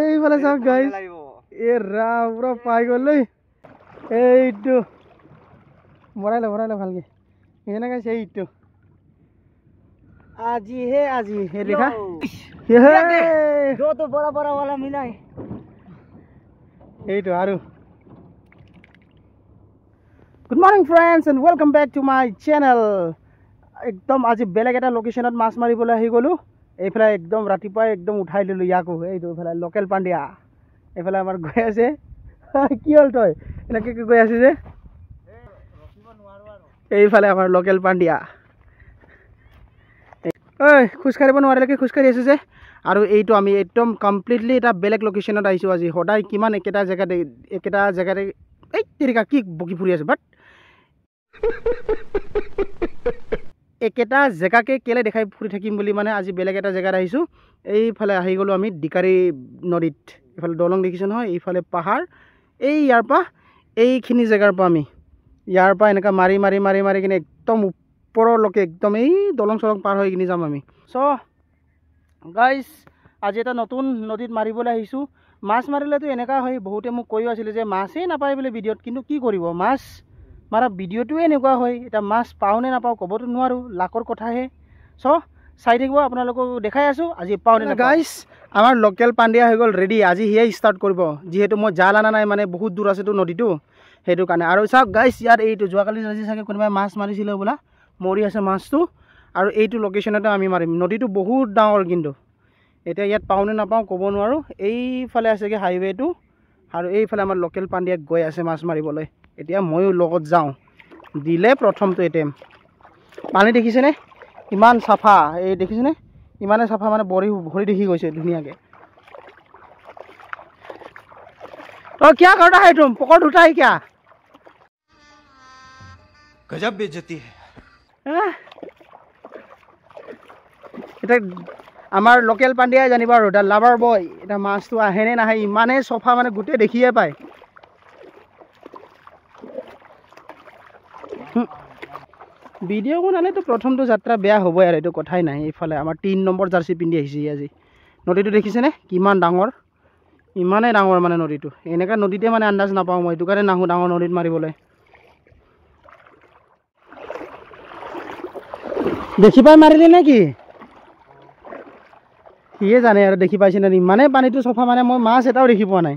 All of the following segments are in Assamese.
এইফালে চাওক গাইজ এ ৰাম পুৰা পাই গ'ল দেই এইটো ভৰাই ল ভালকে সেইকাৰণে গাইছে এইটো আজি হে দেখা তো বড়া वाला मिला है এইটো আৰু good morning friends and welcome back to my channel একদম আজি বেলেগ এটা লোকেশ্যনত মাছ মাৰিবলৈ আহি গ'লোঁ এইফালে একদম ৰাতিপুৱাই একদম উঠাই দিলোঁ ইয়াকো এইটো এইফালে লোকেল পাণ্ডিয়া এইফালে আমাৰ গৈ আছে কি হ'ল তই এনেকৈ কি গৈ আছে যে এইফালে আমাৰ লোকেল পাণ্ডিয়া ঐ খোজকাঢ়িব নোৱাৰিলেকে খোজকাঢ়ি আছে যে আৰু এইটো আমি একদম কমপ্লিটলি এটা বেলেগ লোকেশ্যনত আহিছোঁ আজি সদায় কিমান একেটা জেগাতে এই তেৰিকা কি বকি ফুৰি আছে বাট একেটা জেগাকে কেলে দেখাই ফুৰি থাকিম বুলি মানে আজি বেলেগ এটা জেগাত আহিছোঁ এইফালে আহি গ'লোঁ আমি ডিকাৰী নদীত এইফালে দলং দেখিছোঁ নহয় এইফালে পাহাৰ এই ইয়াৰ পৰা এইখিনি জেগাৰ পৰা আমি ইয়াৰ পৰা এনেকৈ মাৰি কিনে একদম ওপৰলৈকে একদম এই দলং চলং পাৰ হৈ কিনে যাম আমি চ' গাইজ আজি এটা নতুন নদীত মাৰিবলৈ আহিছোঁ মাছ মাৰিলেতো এনেকুৱা হয় বহুতে মোক কৈও আছিলে যে মাছেই নাপায় বোলে ভিডিঅ'ত কিন্তু কি কৰিব মাছ মাৰা ভিডিঅ'টোৱে এনেকুৱা হয় এতিয়া মাছ পাওঁ নে নাপাওঁ ক'বতো নোৱাৰোঁ লাকৰ কথাহে চ' চাই থাকিব আপোনালোকক দেখাই আছোঁ আজি পাওঁ নে গাইজ আমাৰ লোকেল পাণ্ডিয়া হৈ গ'ল ৰেডি আজি সিয়ে ষ্টাৰ্ট কৰিব যিহেতু মই জাল অনা নাই মানে বহুত দূৰ আছেতো নদীটো সেইটো কাৰণে আৰু চাওক গাইজ ইয়াত এইটো যোৱাকালি আজি চাগে কোনোবাই মাছ মাৰিছিলে বোলা মৰি আছে মাছটো আৰু এইটো লোকেশ্যনতে আমি মাৰিম নদীটো বহুত ডাঙৰ কিন্তু এতিয়া ইয়াত পাওঁ নে নাপাওঁ ক'ব নোৱাৰোঁ এইফালে আছেগৈ হাইৱেটো আৰু এইফালে আমাৰ লোকেল পাণ্ডিয়াক গৈ আছে মাছ মাৰিবলৈ এতিয়া ময়ো লগত যাওঁ দিলে প্ৰথমটো এটেম পানী দেখিছেনে ইমান চাফা এই দেখিছেনে ইমানে চাফা মানে ভৰি দেখি গৈছে ধুনীয়াকৈ तो क्या करना है तुम पकड़ उठा है क्या गजब बेइज्जती है এটা আমাৰ লোকেল পাণ্ডিয়াই জানিব আৰু এটা লাভাৰ বয় এটা মাছটো আহেনে নাহে ইমানে চফা মানে গোটেই দেখিয়ে পায় ভিডিঅ' বনালেতো প্ৰথমটো যাত্ৰা বেয়া হ'বই আৰু এইটো কথাই নাই এইফালে আমাৰ 3 নম্বৰ জাৰ্চি পিন্ধি আহিছে আজি নদীটো দেখিছেনে কিমান ডাঙৰ ইমানেই ডাঙৰ মানে নদীটো এনেকুৱা নদীতে মানে আন্দাজ নাপাওঁ মই এইটো কাৰণে নাহোঁ ডাঙৰ নদীত মাৰিবলৈ দেখি পাই মাৰিলি নে কি সিয়ে জানে আৰু দেখি পাইছে নে ইমানে পানীটো চফা মানে মই মাছ এটাও দেখি পোৱা নাই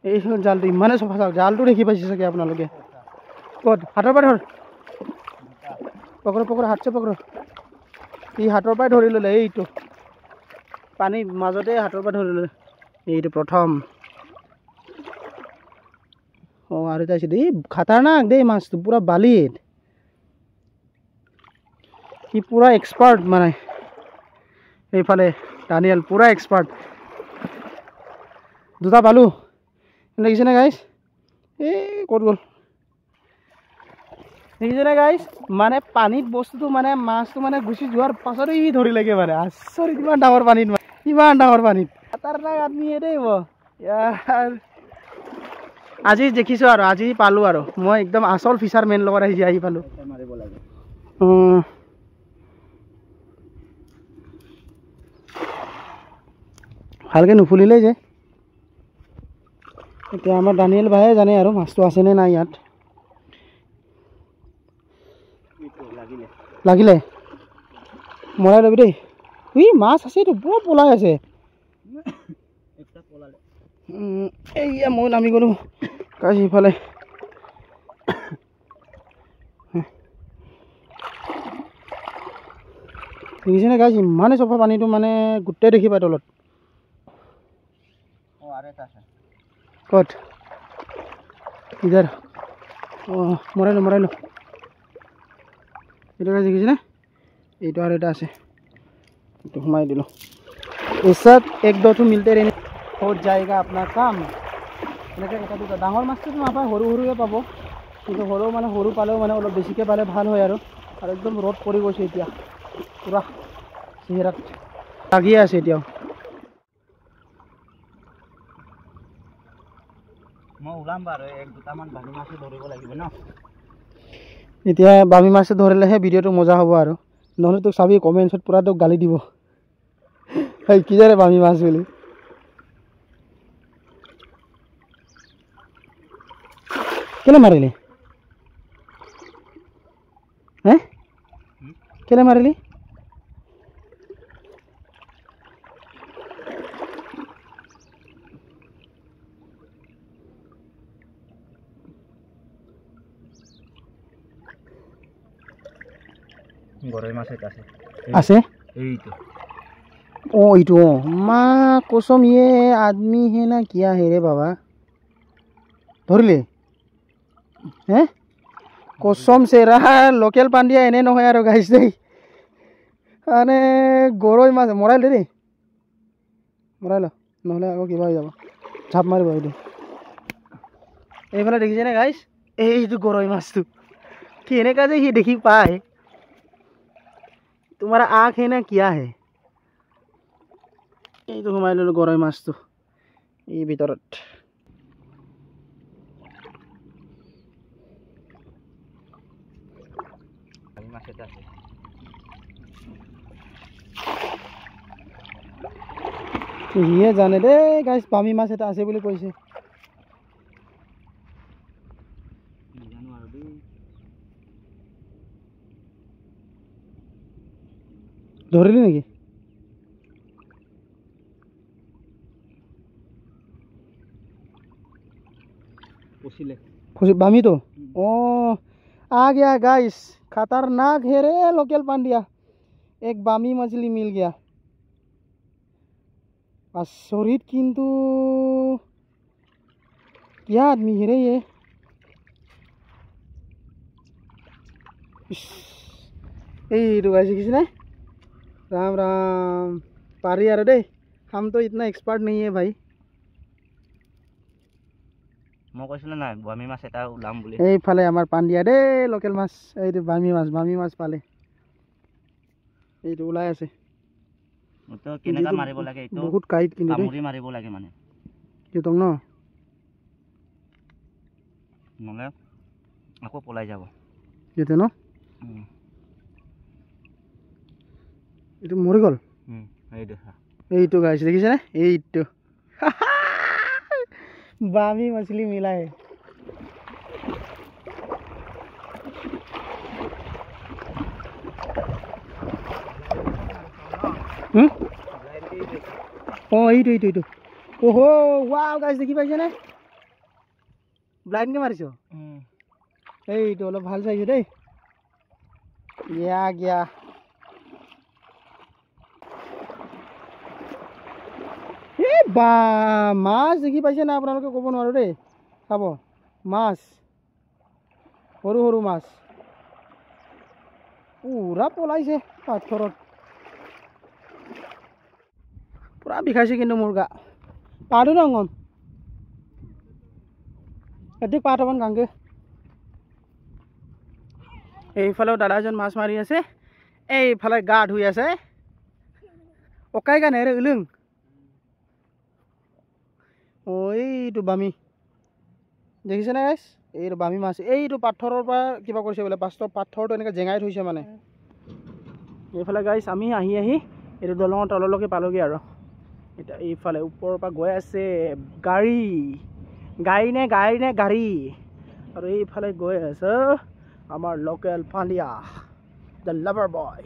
এই জালটো ইমানে চফা চাওক জালটো দেখি পাইছে চাগে আপোনালোকে ক'ত হাতৰ পৰা ধৰ পকৰ হাতছে পকৰ ই হাতৰ পৰাই ধৰি ল'লে এইটো পানী মাজতে হাতৰ পৰা ধৰি ল'লে এইটো প্ৰথম অঁ আৰু এটা আছে দেই খাতাৰনাক দেই মাছটো পূৰা বালিত সি পূৰা এক্সপাৰ্ট মানে এইফালে ডানিয়েল পূৰা এক্সপাৰ্ট দুটা পালোঁ দেখিছেনে গাইজ এই ক'ত গ'ল দেখিছেনে গাইজ মানে পানীত বস্তুটো মানে মাছটো মানে গুচি যোৱাৰ পাছতে ই ধৰি লাগে মানে আচৰিত ইমান ডাঙৰ পানীত ইমান ডাঙৰ পানীত তাৰ নাই আদমি দেই ইয়াৰ আজি দেখিছোঁ আৰু আজি পালোঁ আৰু মই একদম আচল ফিচাৰমেন লগত আহি পালোঁ মাৰিব লাগে ভালকৈ নুফুলিলেই যে এতিয়া আমাৰ ডানিয়েল ভাইয়ে জানে আৰু মাছটো আছেনে নাই ইয়াত লাগিলে মৰাই ল'বি দেই মাছ আছেতো পুৰা পলাই আছে এইয়া মই নামি গ'লোঁ কাজ সিফালে দেখিছেনে গাইজ ইমানে চফা পানীটো মানে গোটেই দেখি পায় তলত ক'ত ইধাৰ অঁ মৰাই লো এইটো গাইজ দেখিছেনে এইটো আৰু এটা আছে এইটো সোমাই দিলোঁ এসাত এক দটো মিলতে ৰেনে হৈ যায়গা আপোনাৰ কাম এনেকৈ এটা দুটা ডাঙৰ মাছটোতো নাপায় সৰুৱে পাব কিন্তু সৰু মানে সৰু পালেও মানে অলপ বেছিকৈ পালে ভাল হয় আৰু একদম ৰ'দ পৰি গৈছে এতিয়া পূৰা চেহেৰাত লাগিয়ে আছে এতিয়াও মই ওলাম বাৰু এক দুটামান বামি মাছে ধৰিব লাগিব ন এতিয়া বামি মাছে ধৰিলেহে ভিডিঅ'টো মজা হ'ব আৰু নহ'লে তোক চাবি কমেণ্টছত পূৰা তোক গালি দিব এই কি জানে বামি মাছ বুলি কেলে মাৰিলি হে কেলে মাৰিলি গৰৈ মাছ এটা আছে আছে এইটো ओ इटो माँ कसम ये आदमी है ना क्या है रे बाबा धरले हैं कसम से रहा लोकल पांडिया एने न आरो गाइस दे आने गरৈ माछ मराइल रे मराइल নহলে আকৌ কিবা হৈ যাব ঝাপ মাৰিব এইটো এইফালে দেখিছেনে গাইস এইটো গৰৈ মাছটো কেনেকা যে সি দেখি পায় तुम्हारा आँख है ना क्या है এইটো সোমাই ললো গৰৈ মাছটো এই ভিতৰত মাছ এটা আছে সিয়ে জানে দে গাইস বামি মাছ এটা আছে বুলি কৈছে জানো আৰু দেই ধৰিলি নেকি बामी तो ओ आ गया गाइस खतरनाक है रे लोकल पांडिया एक बामी मछली मिल गया आसरित किंतु क्या आदमी है रे ये तो गाइस किसी ने राम राम पारी यार दे हम तो इतना एक्सपर्ट नहीं है भाई মই কৈছিলো নাই বামি মাছ এটা উলাম বুলি এইফালে আমাৰ পাণ্ডিয়া দে লোকেল মাছ এইটো বামি মাছ পালে এইটো ওলাই আছে তো কেনেকা মাৰিব লাগে এইটো বহুত কাইট কিন্তু কামুৰি মাৰিব লাগে মানে কিতং ন নহলে আকৌ পলাই যাব যেতে ন এইটো মৰি গল এইটো গাইছ দেখিছে না এইটো बामी मछली मिला है ओ এইটো ओहो वाव गाइस দেখি পাইছে না ব্লাইন্ড কে মারিছো এইটো অলপ ভাল চাইছে দেই গিয়া বা মাছ দেখি পাইছে না আপোনালোকে ক'ব নোৱাৰো দেই চাব মাছ সৰু সৰু মাছ পুৰা পলাইছে পাথৰত পুৰা বিষাইছে কিন্তু মোৰ গা পাৰো ৰঙন এদিক পাত অকণ গাংগে এইফালেও দাদা এজন মাছ মাৰি আছে এইফালে গা ধুই আছে অকাই গানে ৰে উলুং এইটো বামি দেখিছে না গাইছ এইটো বামি মাছ এইটো পাথৰৰ পৰা কিবা কৰিছে বোলে পাথৰটো এনেকৈ জেঙাই থৈছে মানে এইফালে গাইছ আমি আহি এইটো দলঙৰ তললৈকে পালোগৈ আৰু এতিয়া এইফালে ওপৰৰ পৰা গৈ আছে গাড়ী নে গাড়ী আৰু এইফালে গৈ আছে আমাৰ লোকেল পাণ্ডিয়া দ্য লাভাৰ বয়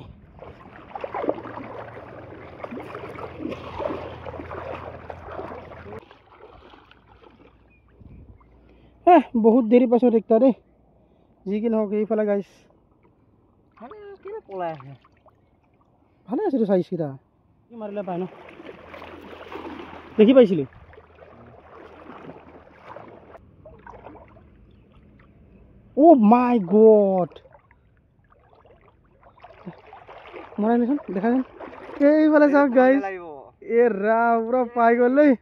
बहुत देरी पाছত একটা দেই যি কি নহওক এইফালে গাইছ পলাই আছে ভালে আছে চাইজ কিটা কি মাৰিলে পাই ন দেখি পাইছিলি ও মাই গড মৰাইলেচোন দেখাচোন এইফালে চাওক গাইছ এ ৰা পুৰা পাই গ'ল দেই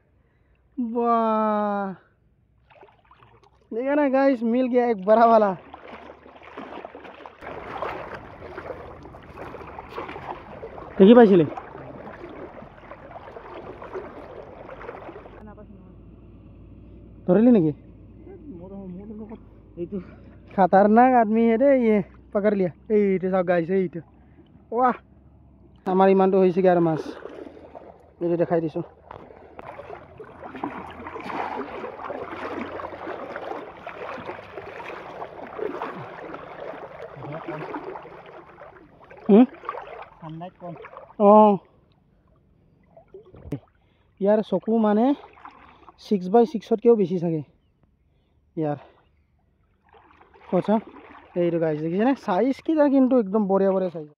বাহ देखा ना गाइस मिल गया एक बड़ा वाला देखी पाइছিলে धरली नेकी खतरनाक आदमी है दे ये पकड़ लिया এই सब गाइस এইটো वाह আমার ইমানটো হইছে কি আর মাছ এইটো দেখাই দিছোঁ। অঁ ইয়াৰ চকু মানে 6x6তকৈও বেছি চাগে ইয়াৰ কথা। এইটো গাইছ দেখিছেনে চাইজ কিটা কিন্তু একদম বঢ়িয়া বঢ়িয়া চাইজ।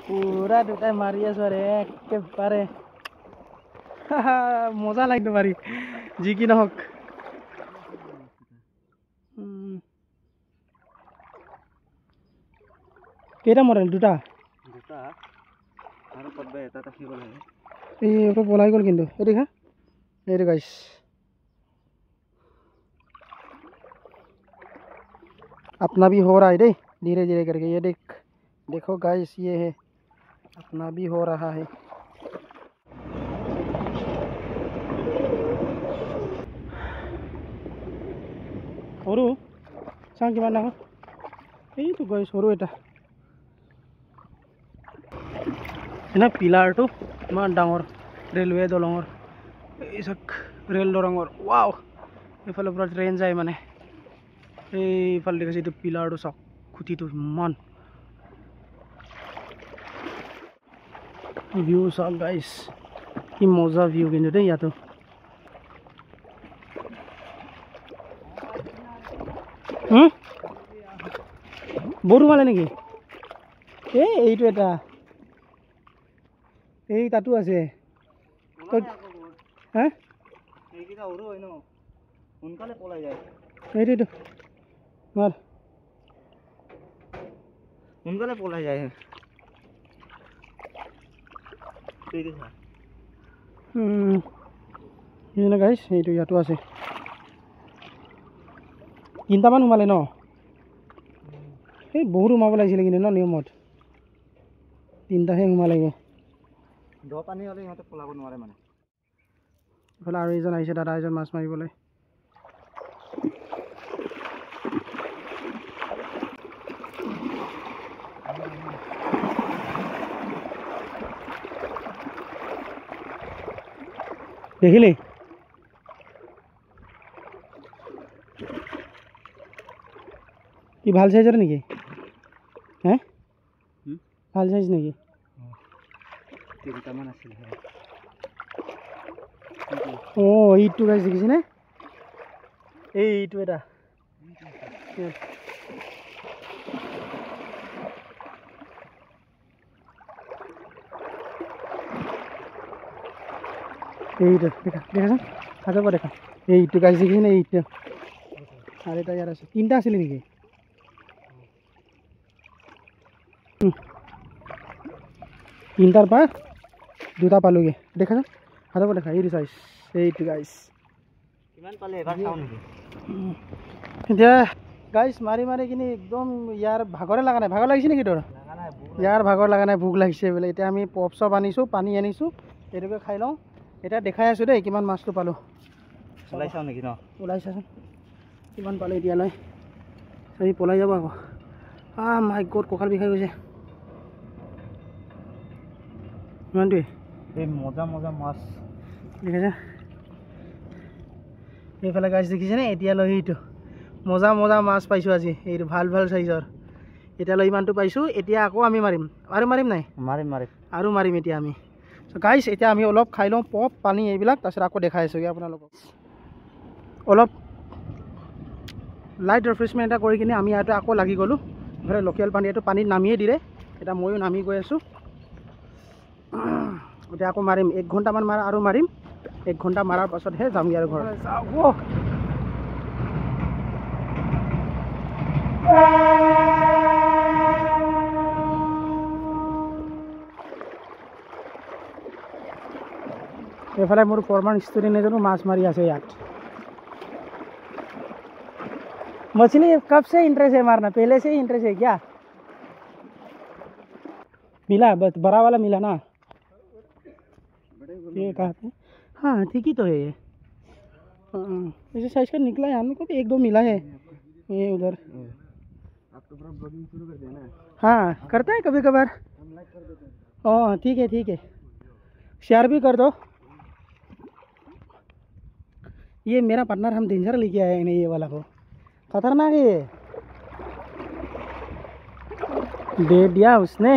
পুৰা দুটাই মাৰি আছোঁ আৰু একেবাৰে মজা লাগিব মাৰি যি কি নহওক। কেইটা মৰেল? দুটা আৰু ক'ৰবাত এটা থাকিব লাগে। এই পলাই গ'ল কিন্তু এই দেখা এইটো গাইছ। अपना भी हो रहा है दे धीरे धीरे करके। ये देखो गाइस ये है अपना भी हो रहा है। সৰু চাওঁ কিমান ডাঙৰ। এইটো গাইছ সৰু এটা এনে পিলাৰটো ইমান ডাঙৰ ৰেলৱে দলঙৰ। এই চাক ৰেল দলঙৰ ৱাও এইফালৰ পৰা ট্ৰেইন যায় মানে। এইফালে দেখিছে এইটো পিলাৰটো চাওক খুঁটিটো ইমান ভিউ চাওক গাইছ কি মজা ভিউ কিন্তু দেই ইয়াতো। বড়ো মালে নেকি? এইটো এটা এই তাতো আছে। হা এইকেইটা সৰু হয় ন সোনকালে পলাই যায়। এইটো মাৰ সোনকালে পলাই যায়। গাইছ এইটো ইয়াতো আছে। তিনিটামান সোমালে ন? এই বহুত সোমাব লাগিছিলে কিন্তু ন নিয়মত তিনিটাহে সোমালে। দ পানী হ'লে সিহঁতে পলাব নোৱাৰে মানে। এইফালে আৰু এজন আহিছে দাদা এজন মাছ মাৰিবলৈ। দেখিলি কি ভাল চাইজৰ নেকি? হে ভাল চাইজ নেকি? তিনিটামান আছিলে। অঁ এইটো গাইছ দেখিছেনে? এইটো এটা এইটো দেখা দেখাচোন হাতৰ পৰা দেখা। এইটো গাইছ দেখিছেনে? এইটো আৰু এটা ইয়াত আছে। তিনিটা আছিলে নেকি? তিনিটাৰ পৰা দুটা পালোগৈ দেখাচোন হাতৰ পৰা দেখা। এইটো চাইজ এইটো গাইছ কিমান পালে এবাৰ চাওঁ নেকি? এতিয়া গাইছ মাৰি মাৰি কিনি একদম ইয়াৰ ভাগৰে লগা নাই। ভাগৰ লাগিছে নেকি তোৰ? ইয়াৰ ভাগৰ লগা নাই ভোক লাগিছে বোলে। এতিয়া আমি পপ চপ আনিছোঁ পানী আনিছোঁ এইটোকে খাই লওঁ। এতিয়া দেখাই আছোঁ দেই কিমান মাছটো পালোঁ। ওলাই চাওঁ নেকি ন? ওলাই চাচোন কিমান পালোঁ এতিয়ালৈ। সি পলাই যাব আকৌ। মাই গড কঁকাল বিষাই গৈছে। ইমানটোৱে এই মজা মজা মাছ দেখিছে। এইফালে গাইছ দেখিছেনে? এতিয়ালৈ এইটো মজা মজা মাছ পাইছোঁ আজি। এইটো ভাল ভাল চাইজৰ এতিয়ালৈ ইমানটো পাইছোঁ। এতিয়া আকৌ আমি মাৰিম আৰু মাৰিম নাই আৰু মাৰিম এতিয়া আমি। গাইছ এতিয়া আমি অলপ খাই লওঁ পপ পানী এইবিলাক তাৰপিছত আকৌ দেখাই আছোঁগৈ আপোনালোকক। অলপ লাইট ৰিফ্ৰেছমেণ্ট এটা কৰি কিনে আমি ইয়াতে আকৌ লাগি গ'লোঁ। এইফালে লোকেল পানী এইটো পানীত নামিয়ে দিলে। এতিয়া ময়ো নামি গৈ আছোঁ। এতিয়া আকৌ মাৰিম 1 ঘণ্টামান আৰু মাৰিম। 1 ঘণ্টা মাৰাৰ পাছতহে যামগৈ আৰু ঘৰত। এইফালে মোৰ ফৰমান ষ্টুডেণ্ট এজনো মাছ মাৰি আছে ইয়াত। मछली कब से इंटरेस्ट है मारना? पहले से ही इंटरेस्ट है क्या? मिला बस बड़ा वाला मिला ना? ये कहा था हाँ ठीक ही तो है ये। ऐसे साइज का निकला है हम लोग को भी 1-2 मिला है ये उधर। आप तो पूरा ब्लॉगिंग शुरू कर दिया ना? हाँ करता है कभी कभार। हम लाइक कर देते हैं। ठीक है शेयर भी कर दो। ये मेरा पार्टनर हम डेंजर लेके आए हैं ये वाला को, खतरनाक है ये। दे दिया उसने।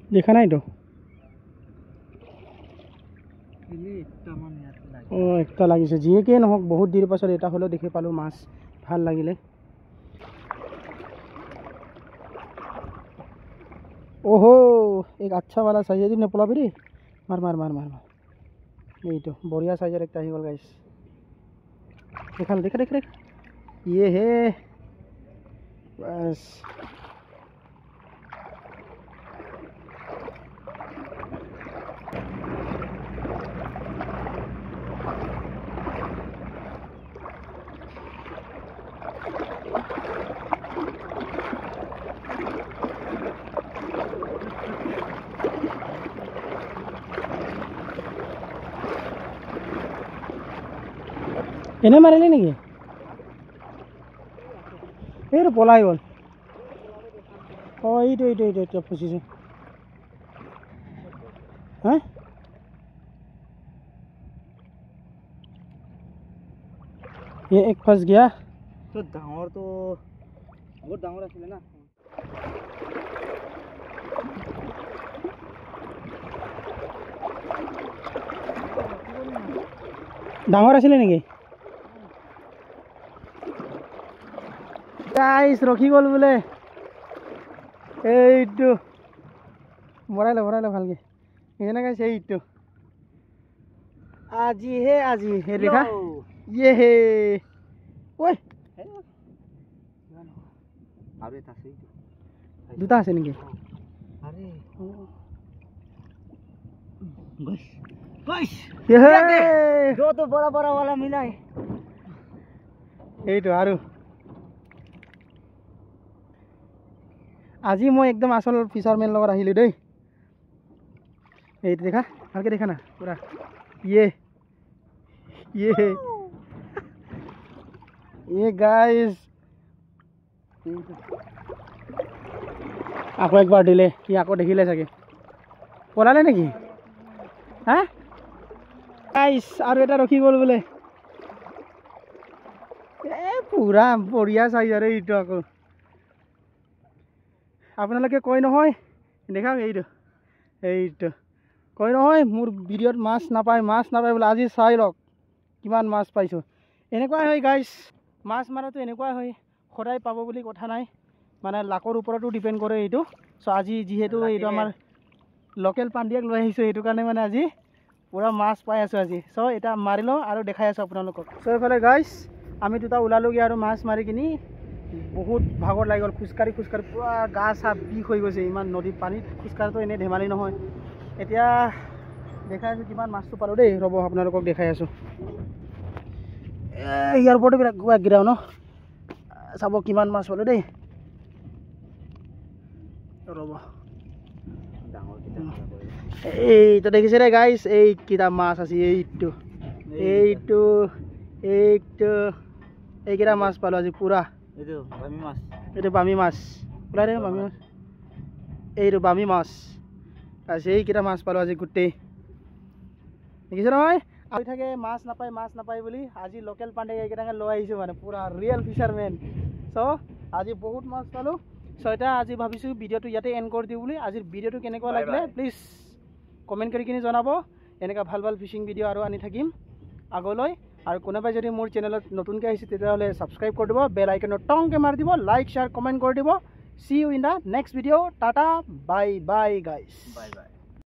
देखा नहीं तो একটা লাগিছে যিয়েকে নহওক বহুত দিনৰ পাছত এটা হলেও দেখি পালো মাছ ভাল লাগিলে। ओहो एक अच्छा वाला साइज ने पोला भी मार मार मार मार मार ये तो बढ़िया साइजर एक ही गल गाइस। देखा देखा देख ये है बस। এনে মাৰিলে নেকি? এইটো পলাই গ'ল। এইটো ফচিছে। হা ये एक फंस गया। तो डांगर तो बहुत डांगर आছিলে ना। ডাঙৰ আছিলে নেকি? গাইস ৰখি গ'ল বোলে। এইটো মৰাইলে ভালকে এনে গাইছে। এইটো আজি হে দেখা ये है ओए আরে তাসই দুটা আছে নেকি? আরে बस बस ये है दो तो बड़ा बड़ा वाला मिला है। এইটো আৰু আজি মই একদম আসল ফিচারম্যান লগত আহিলো দেই। এইটো দেখা ভালকে দেখা না পুরা ये ये गाइस আকৌ একবাৰ দিলে কি আকৌ দেখিলে চাগে পলালে নেকি? হা গাইস আৰু এটা ৰখি গ'ল বোলে। পুৰা বঢ়িয়া চাইজ আৰু এইটো আকৌ আপোনালোকে কয় নহয় দেখা এইটো কয় নহয় মোৰ ভিডিঅ'ত মাছ নাপায় বোলে। আজি চাই লওক কিমান মাছ পাইছোঁ। এনেকুৱাই হয় গাইস, মাছ মাৰাটো এনেকুৱাই হয়, সদায় পাব বুলি কথা নাই, মানে লাকৰ ওপৰতো ডিপেণ্ড কৰে এইটো। চ' আজি যিহেতু এইটো আমাৰ লোকেল পাণ্ডিয়াক লৈ আহিছোঁ সেইটো কাৰণে মানে আজি পুৰা মাছ পাই আছোঁ আজি। চ' এটা মাৰি লওঁ আৰু দেখাই আছোঁ আপোনালোকক। চ' এইফালে গাইস আমি দুটা ওলালোগৈ আৰু মাছ মাৰি কিনি বহুত ভাগৰ লাগি গ'ল। খোজকাঢ়ি পুৰা গা চা বিষ হৈ গৈছে। ইমান নদীত পানীত খোজকাঢ়াটো এনেই ধেমালি নহয়। এতিয়া দেখাই আছোঁ কিমান মাছটো পালোঁ দেই। ৰ'ব আপোনালোকক দেখাই আছোঁ। ইয়াৰ ওপৰতো বিলাক গিৰাও ন, চাব কিমান মাছ পালোঁ দেই। ৰ'ব এইটো দেখিছে দে গাইছ, এইকেইটা মাছ আছে। এইটো এইকেইটা মাছ পালোঁ আজি পুৰা। এইটো বামি মাছ ওলাই দে, বামি মাছ এইটো বামি মাছ আছে। এইকেইটা মাছ পালোঁ আজি গোটেই। দেখিছে নহয় আহি থাকে মাছ নাপায় বুলি। আজি লোকেল পাণ্ডে এইকেইটাকে লৈ আহিছোঁ, মানে পুৰা ৰিয়েল ফিচাৰমেন। চ' আজি বহুত মাছ পালোঁ। চ' এতিয়া আজি ভাবিছোঁ ভিডিঅ'টো ইয়াতে এণ্ড কৰি দিওঁ বুলি। আজিৰ ভিডিঅ'টো কেনেকুৱা লাগিলে প্লিজ কমেণ্ট কৰি কিনি জনাব। এনেকুৱা ভাল ফিচিং ভিডিঅ' আৰু আনি থাকিম আগলৈ। আৰু কোনোবাই যদি মোৰ চেনেলত নতুনকৈ আহিছে তেতিয়াহ'লে ছাবস্ক্ৰাইব কৰি দিব, বেল আইকনত টংকৈ মাৰি দিব, লাইক শ্বেয়াৰ কমেণ্ট কৰি দিব। See you in the next video. Tata, bye bye guys. Bye bye.